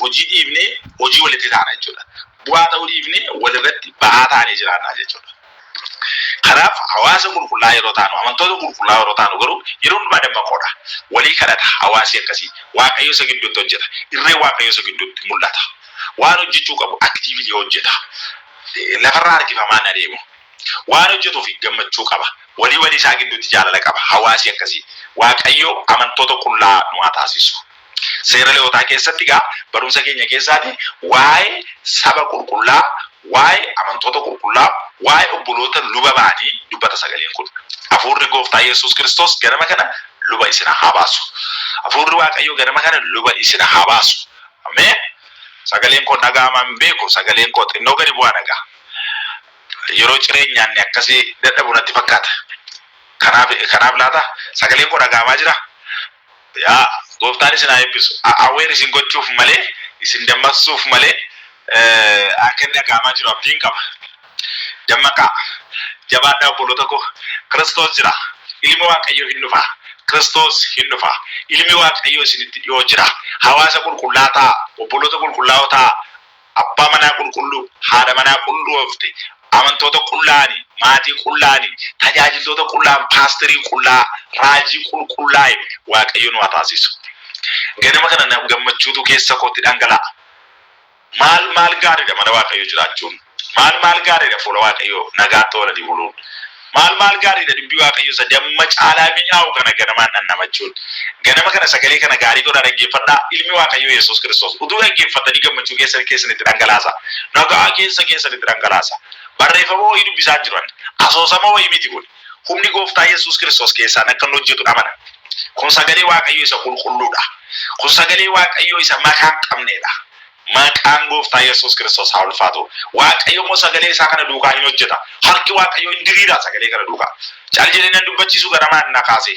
hojii dhiibnee hojii walitti taana jechuudha. Bu'aa ta'uu dhiibnee walirratti ba'aa taanee jiraannaa jechuudha. Kanaaf hawaasa qulqullaa'aa yeroo taanu amantoota qulqullaa'aa yeroo taanu garuu yeroo hundumaa dammaqoodha. Walii kadhata hawaasi akkasii waaqayyo isa gidduutti hojjeta. Irree waaqayyo isa gidduutti mul'ata. Waan hojjechuu qabu aktiivili hojjeta. Lafarraa harkifamaan adeemu. Waan hojjetuuf gammachuu qaba. Walii isaa gidduutti jaalala qaba. Hawaasi akkasii waaqayyo amantoota qullaa nu haa taasisu. Seera Lewwotaa keessatti gaa barumsa keenya keessaati waa'ee saba qulqullaa, waa'ee amantoota qulqullaa, waa'ee obboloota luba ba'anii dubbata sagaleen kun. Hafuurri Gooftaa Yesuus Kiristoos ganama kana luba isin haa baasu. Hafuurri Waaqayyoo ganama kana luba isin haa baasu. Ameen. Sagaleen koo dhaga'amaan beeku, sagaleen koo xinnoo gadi bu'aa dhagaa. Yeroo jireenyaan akkasii dadhabu natti fakkaata. Kanaaf laata sagaleen koo dhaga'amaa jira. Yaa Gooftaan isin haa eebbisu. Awweer isin gochuuf malee, isin dammaqsuuf malee akka inni dhaga'amaa jiru abdiin qaba. Dammaqaa. Jabaadhaa obboloota koo. Kiristoos jira. Ilmi Waaqayyoo hin dhufa. Kiristoos hin dhufa. Ilmi Waaqayyoo isinitti dhiyoo jira. Hawaasa qulqullaa ta'a. Obboloota qulqullaa'oo ta'a. Abbaa manaa qulqulluu, haadha manaa qulqulloofte, amantoota qullaani, maatii qullaani, tajaajiltoota qullaan, paasterii qullaa, raajii qulqullaa'e Waaqayyo nu haa taasisu. Ganama kana gammachuutu keessa kootti dhangala'a. Maal gaariidha mana Waaqayyo jiraachuun. Maal gaariidha fuula Waaqayyo nagaatti oolanii buluun. Maal gaariidha dubbii Waaqayyo isa damma caalaa mi'aawu kana ganamaan dhandhamachuun. Ganama kana sagalee kana gaarii godhaa dhaggeeffadhaa. Ilmi Waaqayyo Yesuus Kiristoos utuu dhaggeeffatanii gammachuu keessanitti dhangalaasa. Nagaa keessanitti dhangalaasa. Barreeffama wayii dubbisaa jiran. Asoosama wayii miti kun. Humni Gooftaa Yesuus Kiristoos keessaan akka inni hojjetu amana. Kun sagalee Waaqayyo isa qulqulluudha. Kun sagalee Waaqayyo isa maqaan qabneedha. Maqaan Gooftaa Yesuus Kiristoos haa ulfaatu. Waaqayyo immoo sagalee isaa kana duukaa hin hojjeta. Harki Waaqayyo hin diriira sagalee kana duukaa. Caal jedhee nan dubbachiisu ganamaan na kaase.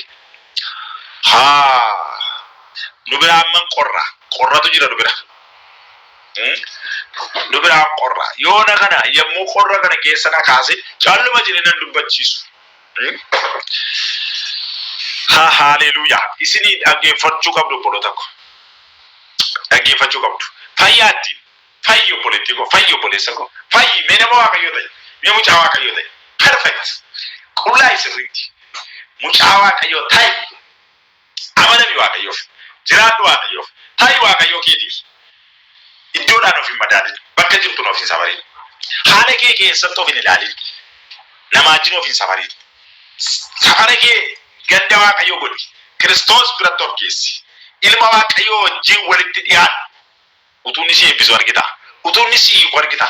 Nu bira amman qorratu jira nu bira. Nu bira qorra. Yoona kana yommuu qorra kana keessa na kaase caaluma jedhee nan dubbachiisu. Haleluuyaa. Isinii dhaggeeffachuu qabdu obboloota ko. Dhaggeeffachuu qabdu. Fayyaatti. Fayyi obboleettii ko. Fayyi obboleessa ko. Fayyi mee nama Waaqayyoo ta'e. Mee mucaa Waaqayyoo ta'e. Perfect. Qullaa isirriitti. Mucaa Waaqayyoo ta'e. Amanami Waaqayyoof. Jiraadhu Waaqayyoof. Ta'e Waaqayyoo keetiif. Iddoodhaan of hin madaalin. Bakka jirtu of hin safarin. Haala kee keessatti of hin ilaalin. Nama wajjin of hin safarin. Safara kee ganda Waaqayyoo godhi. Kiristoos biratti of geessi. Ilma Waaqayyoo wajjin walitti dhiyaadhu. Utuunni si eebbisu argita. Utuunni si hiiku argita.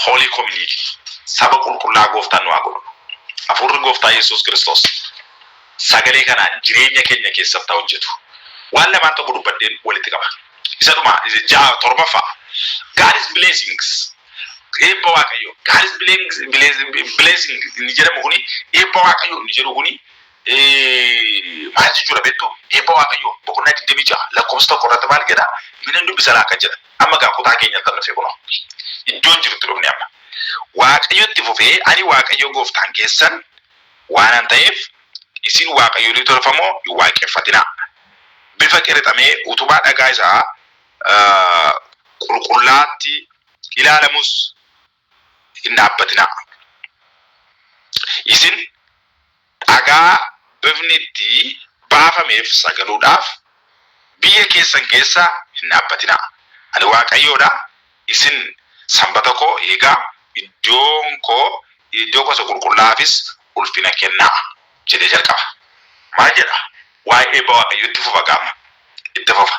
Holy Community. Saba qulqullaa Gooftaan nu haa godhu. Hafuurri Gooftaa Yesuus Kiristoos sagalee kanaan jireenya keenya keessatti hojjetu. Waan lamaan tokko dubbadheen walitti qaba. Isa dhuma torbaffaa. God is blessings. Eebba Waaqayyoo. God is blessing inni jedhamu kuni eebba Waaqayyoo inni jedhu kuni maal jechuudha beektu? Eebba Waaqayyoo boqonnaa 26 lakkoofsa 1 irratti maal jedha? Minan dubbisa laakka jedha. Amma gaa kutaa keenyatti lafee kunoo. Iddoon jirutti dhufne amma. Waaqayyotti fufee ani Waaqayyo Gooftaan keessan waan ta'eef isin Waaqayyoolii tolfamoo hin waaqeffatinaa. Bifa qirixamee utubaa dhagaa isaa qulqullaatti ilaalamus hin dhaabbatinaa. Isin dhagaa bifni itti baafameef sagaduudhaaf biyya keessan keessa hin dhaabbatinaa. Ani Waaqayyoodha. Isin sanbata koo eegaa iddoo gosa qulqullaafis ulfina kennaa jedhee jalqaba. Maal jedha? Waa'ee eebba Waaqayyoo itti fufa gaama. Itti fufa.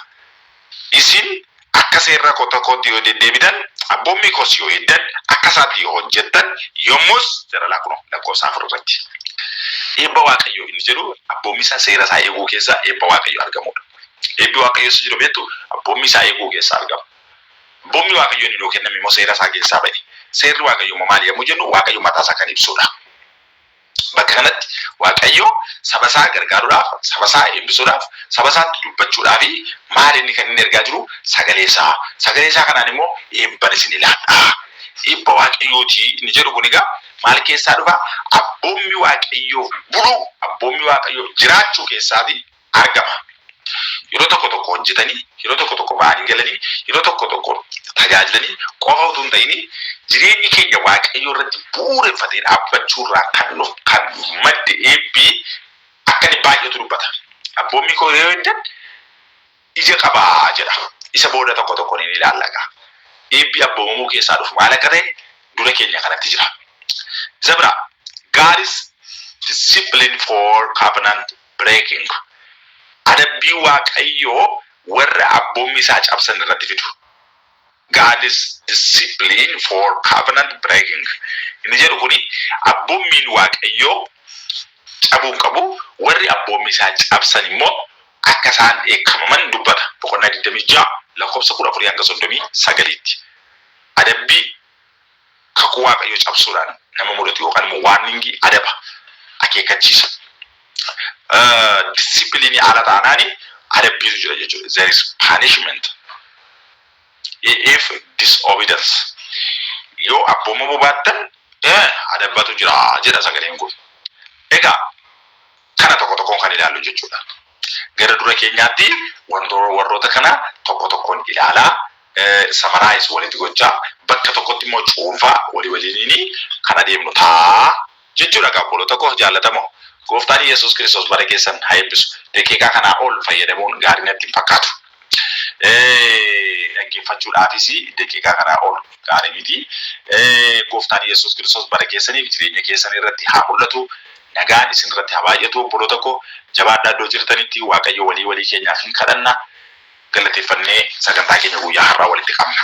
Isin akka seera kootti yoo deddeebitan abboommii koos yoo eegdan akka isaatti yoo hojjettan yommus jara laakuno lakkoofsa 4 irratti. Eebba Waaqayyoo inni jedhu abboommii isaa seera isaa eeguu keessa eebba Waaqayyoo argamudha. Eebbi Waaqayyoo si jiru beektu abboommii isaa eeguu keessa argama. Abboommii Waaqayyoo inni nuu kenname immoo seera isaa keessaa ba'e. Seerri Waaqayyoo maali yommuu jennu Waaqayyo mataa isaa kan ibsudha. Bakka kanatti Waaqayyo saba isaa gargaaruudhaaf, saba isaa eebbisuudhaaf, saba isaatti dubbachuudhaaf maal inni kan inni ergaa jiru sagalee isaa. Sagalee isaa kanaan immoo eebban isin ilaadhaa. Eebba Waaqayyooti inni jedhu kun egaa maal keessaa dhufa? Abboommii Waaqayyoof bulu, abboommii Waaqayyoof jiraachuu keessaati argama. yeroo tokko hojjetanii yeroo tokko ba'anii galanii yeroo tokko tajaajilanii qofa utuu hin ta'in jireenyi keenya waaqayyo irratti bu'uureffatee dhaabbachuurraa kan madde eebbii akka inni baay'atu dubbata. Abboommi koo yoo heddan ija qabaa jedha. Isa booda tokko ni ilaalla. Eebbi abboomamuu keessaa dhufu maal akka ta'e dura keenya kanatti jira. Isa bira God is discipline for covenant breaking. Adabbii waaqayyoo warra abboommi isaa cabsan irratti fidu. God is discipline for covenant breaking. Inni jedhu kuni abboommiin waaqayyoo cabuu qabu warri abboommi isaa cabsan immoo akka isaan eekamaman dubbata. Boqonnaa 26 lakkoofsa 14 hanga 39tti. Adabbii kakuu waaqayyoo cabsuudhaan nama mudatu yookaan immoo warningii adaba akeekkachiisa. Discipline ala taanaani adabbiitu jira jechuudha. There is punishment if disobedience. Yoo abboomamuu baattan adabbatu jira jedha sagaleen kun. Egaa kana tokkoon kan ilaallu jechuudha. Gara dura keenyaatti warroota kana tokkoon ilaalaa summarize walitti gochaa bakka tokkotti immoo cuunfaa waliin kan adeemnu ta'a jechuudha. Obboloota koo jaallatamoo Gooftaan Yesuus Kiristoos bara keessan haa eebbisu. Daqiiqaa kanaa ol fayyadamuun gaarii natti hin fakkaatu. Dhaggeeffachuudhaafis daqiiqaa kanaa ol gaarii miti. Gooftaan Yesuus Kiristoos bara keessaniif jireenya keessan irratti haa mul'atu. Nagaan isin irratti haa baay'atu. Obboloota koo jabaadhaa iddoo jirtanitti waaqayyo walii keenyaaf hin kadhanna. Galateeffannee sagantaa keenya guyyaa har'aa walitti qabna.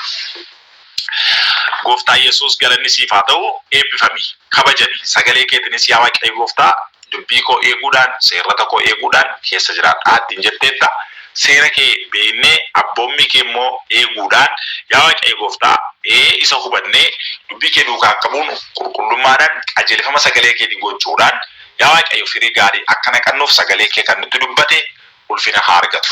Gooftaa Yesuus galanni siif haa ta'u. Eebbifami kabajani sagalee keetiinis yaa waaqayyo Gooftaa dubbii koo eeguudhaan seerota koo eeguudhaan keessa jiraadhaa ittiin jetteetta. Seera kee beeknee abboommi kee immoo eeguudhaan yaa waaqayyo Gooftaa isa hubannee dubbii kee duukaa qabuun qulqullummaadhaan qajeelfama sagalee keetiin gochuudhaan yaa waaqayyo firii gaarii akka naqannuuf sagalee kee kan nutti dubbate ulfina haa argatu.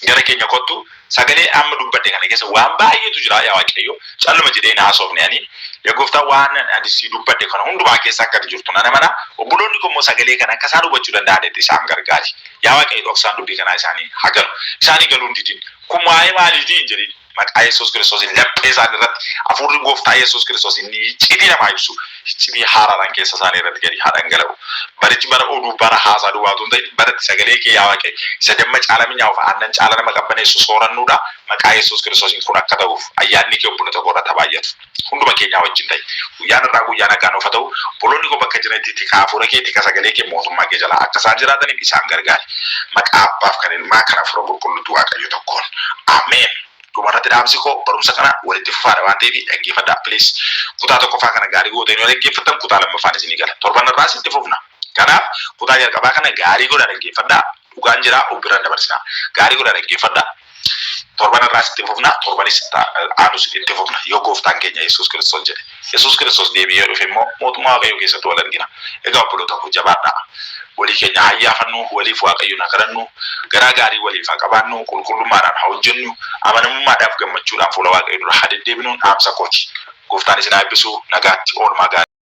Gara keenya kottu sagalee amma dubbadde kana keessa waan baay'eetu jira yaa waaqayyo. Calluma jedhee haasofne ani yaa Gooftaa waan ani si dubbadde kana hundumaa keessa akka jirtu nan amana. Obboloonni kun immoo sagalee kana akka isaan hubachuu danda'anitti isaan gargaari. Yaa waaqayyo dhoksaan dubbii kanaa isaanii haa galu. Isaanii galuu hin didin. Kun waa'ee maaliitii hin jedhin. Maqaa Yesuus Kiristoosiin laphee isaanii irratti hafuurri Gooftaa Yesuus Kiristoos inni icciitii namaa ibsu icciitii haaraadhaan keessa isaanii irratti gadi haa dhangala'u. Barichi bara oduu bara haasaa duwwaatu hin ta'in baratti sagalee kee yaa waaqayyo isa damma caala mi'aawuuf aannan caala nama qabbaneessu soorannuudha. Maqaa Yesuus Kiristoosiin kun akka ta'uuf ayyaanni kee obboloota koo irratti baay'atu. Hunduma keenyaa wajjin ta'e guyyaan irraa guyyaa nagaan ofa ta'u obboloonni koo bakka jiranitti tika hafuura kee tika sagalee kee mootummaa kee jalaa akka isaan jiraataniif isaan gargaari. Maqaa abbaaf kan ilmaa kan hafuura qulqulluutu waaqayyo tokkoon. Ameen. Dumarratti dhaamsi koo barumsa kana walitti fufaadha waan ta'eef dhaggeeffadhaa please. Kutaa tokkoffaa kana gaarii gootanii yoo dhaggeeffattan kutaa lammaffaan isinii gala. Torban irraas itti fufna. Kanaaf kutaa jalqabaa kana gaarii godhaa dhaggeeffadhaa. Dhugaan jiraa biraan dabarsinaa. Gaarii godhaa dhaggeeffadhaa. Torban irraas itti fufna. Torbanis aanus itti fufna. Yoo Gooftaan keenya Yesuus Kiristoos jedhe. Yesuus Kiristoos deebi'ee dhufe immoo mootummaa waaqayyoo keessatti wal argina. Egaa obboloota koo jabaadhaa. Walii keenya hayyafannu waliif waaqayyoon haa kadhannu garaa gaarii waliif haa qabaannu qulqullummaadhaan haa hojjennu amanamummaadhaaf gammachuudhaan fuula waaqayyoo dura haa deddeebinu dhaamsa kooti. Gooftaan isin haa eebbisu nagaatti oolmaa gaarii.